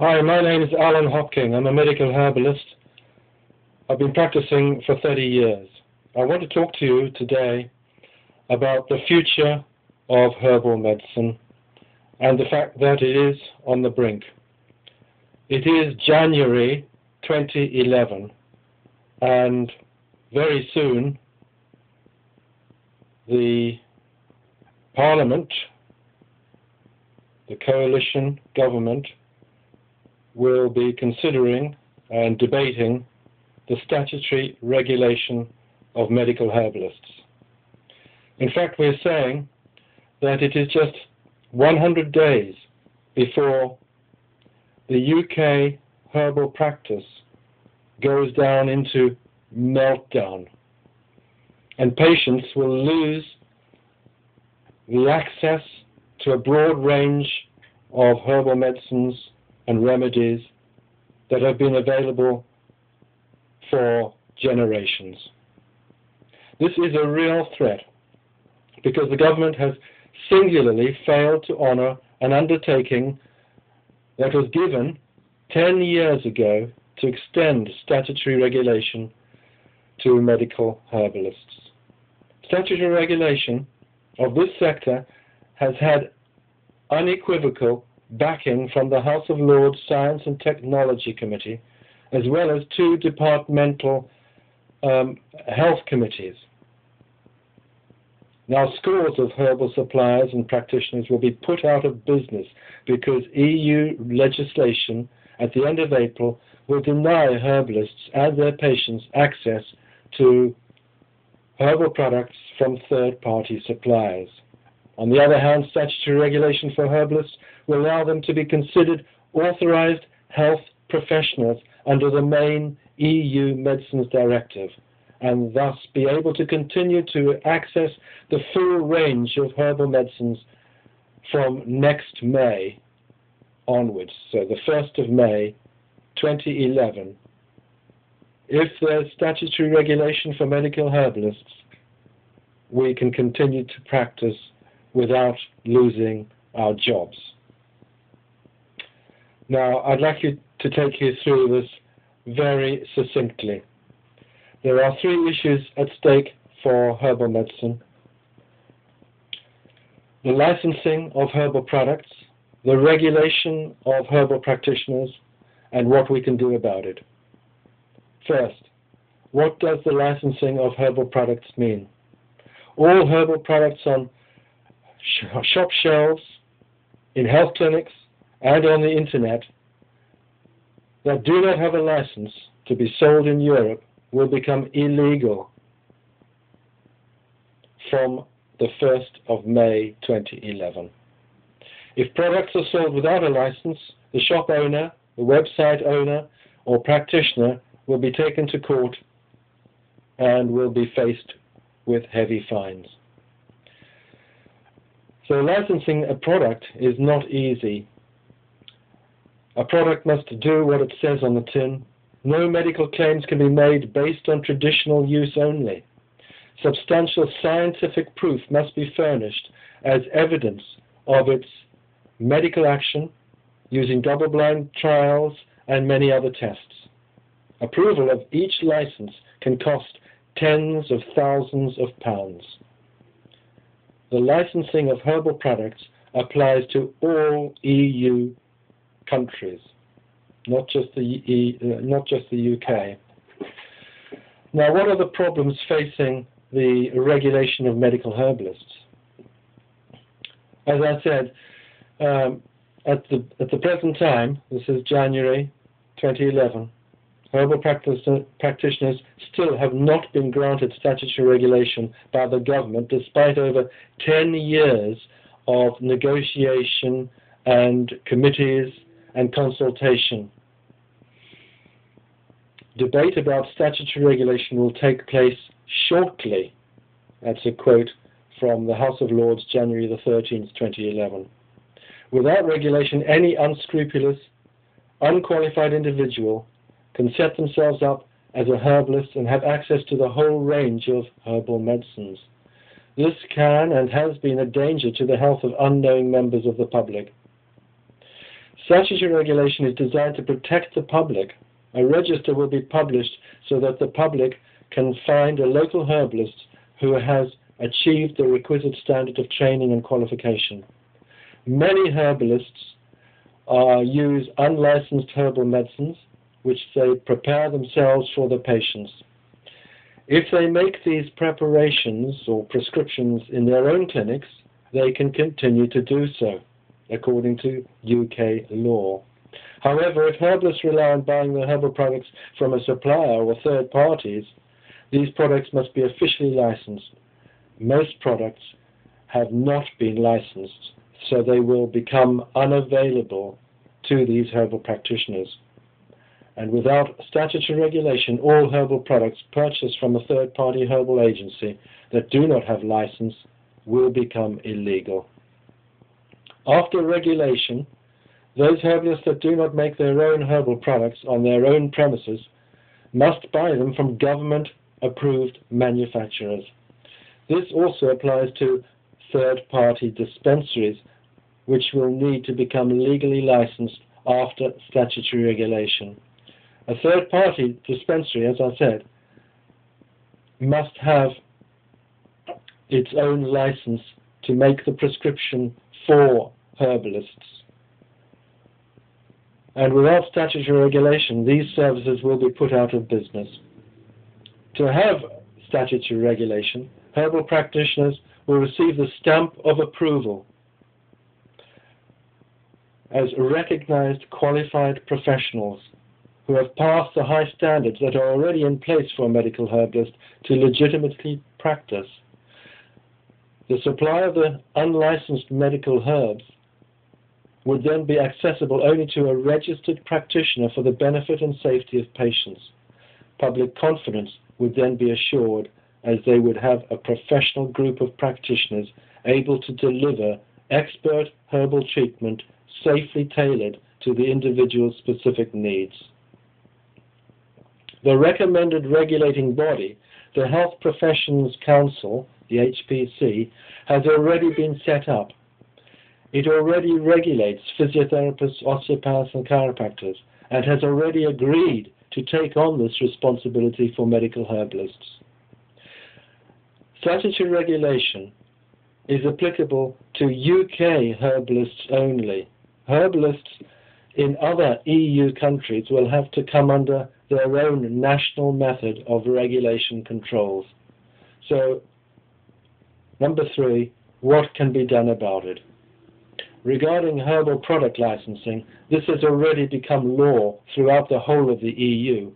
Hi, my name is Alan Hopking. I'm a medical herbalist. I've been practicing for 30 years. I want to talk to you today about the future of herbal medicine and the fact that it is on the brink. It is January 2011, and very soon the Parliament, the coalition government, will be considering and debating the statutory regulation of medical herbalists. In fact, we're saying that it is just 100 days before the UK herbal practice goes down into meltdown, and patients will lose the access to a broad range of herbal medicines and remedies that have been available for generations. This is a real threat because the government has singularly failed to honour an undertaking that was given 10 years ago to extend statutory regulation to medical herbalists. Statutory regulation of this sector has had unequivocal backing from the House of Lords Science and Technology Committee, as well as two departmental health committees. Now, scores of herbal suppliers and practitioners will be put out of business because EU legislation at the end of April will deny herbalists and their patients access to herbal products from third-party suppliers. On the other hand, statutory regulation for herbalists will allow them to be considered authorized health professionals under the main EU Medicines Directive, and thus be able to continue to access the full range of herbal medicines from next May onwards, so the 1st of May 2011. If there's statutory regulation for medical herbalists, we can continue to practice without losing our jobs. Now, I'd like to take you through this very succinctly. There are three issues at stake for herbal medicine: the licensing of herbal products, the regulation of herbal practitioners, and what we can do about it. First, what does the licensing of herbal products mean? All herbal products on shop shelves, in health clinics, and on the internet that do not have a license to be sold in Europe will become illegal from the 1st of May 2011. If products are sold without a license, the shop owner, the website owner, or practitioner will be taken to court and will be faced with heavy fines. So licensing a product is not easy. A product must do what it says on the tin. No medical claims can be made based on traditional use only. Substantial scientific proof must be furnished as evidence of its medical action using double-blind trials and many other tests. Approval of each license can cost tens of thousands of pounds. The licensing of herbal products applies to all EU countries, not just the UK. Now, what are the problems facing the regulation of medical herbalists? As I said, at the present time, this is January 2011, herbal practitioners still have not been granted statutory regulation by the government, despite over 10 years of negotiation and committees and consultation. Debate about statutory regulation will take place shortly. That's a quote from the House of Lords, January the 13th, 2011. Without regulation, any unscrupulous, unqualified individual can set themselves up as a herbalist and have access to the whole range of herbal medicines. This can and has been a danger to the health of unknowing members of the public. Statutory regulation is designed to protect the public. A register will be published so that the public can find a local herbalist who has achieved the requisite standard of training and qualification. Many herbalists use unlicensed herbal medicines, which they prepare themselves for the patients. If they make these preparations or prescriptions in their own clinics, they can continue to do so, according to UK law. However, if herbalists rely on buying their herbal products from a supplier or third parties, these products must be officially licensed. Most products have not been licensed, so they will become unavailable to these herbal practitioners. And without statutory regulation, all herbal products purchased from a third-party herbal agency that do not have license will become illegal. After regulation, those herbalists that do not make their own herbal products on their own premises must buy them from government-approved manufacturers. This also applies to third-party dispensaries, which will need to become legally licensed after statutory regulation. A third-party dispensary, as I said, must have its own license to make the prescription for herbalists. And without statutory regulation, these services will be put out of business. To have statutory regulation, herbal practitioners will receive the stamp of approval as recognized qualified professionals who have passed the high standards that are already in place for a medical herbalist to legitimately practice. The supply of the unlicensed medical herbs would then be accessible only to a registered practitioner for the benefit and safety of patients. Public confidence would then be assured, as they would have a professional group of practitioners able to deliver expert herbal treatment safely tailored to the individual's specific needs. The recommended regulating body, the Health Professions Council, the HPC, has already been set up. It already regulates physiotherapists, osteopaths and chiropractors, and has already agreed to take on this responsibility for medical herbalists. Statutory regulation is applicable to UK herbalists only. Herbalists in other EU countries will have to come under their own national method of regulation controls. So, number 3, what can be done about it? Regarding herbal product licensing, this has already become law throughout the whole of the EU.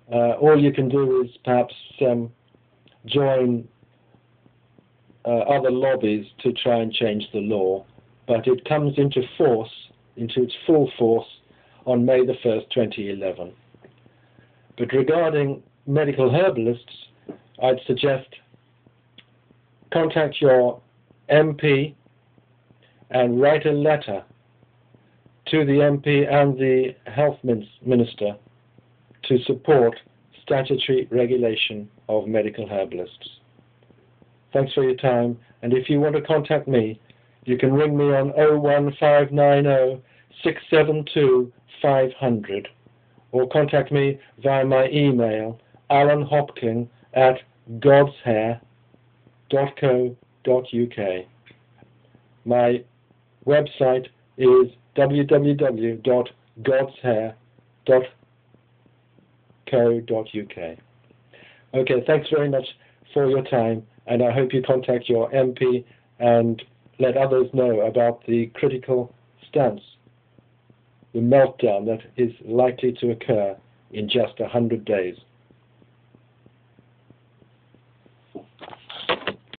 All you can do is perhaps join other lobbies to try and change the law, but it comes into its full force on May the 1st, 2011. But regarding medical herbalists, I'd suggest contact your MP and write a letter to the MP and the Health Minister to support statutory regulation of medical herbalists. Thanks for your time, and if you want to contact me, you can ring me on 01590 672 500 or contact me via my email alanhopking@godshair.co.uk. My website is www.godshair.co.uk. Okay, thanks very much for your time, and I hope you contact your MP and let others know about the critical stance, the meltdown that is likely to occur in just 100 days.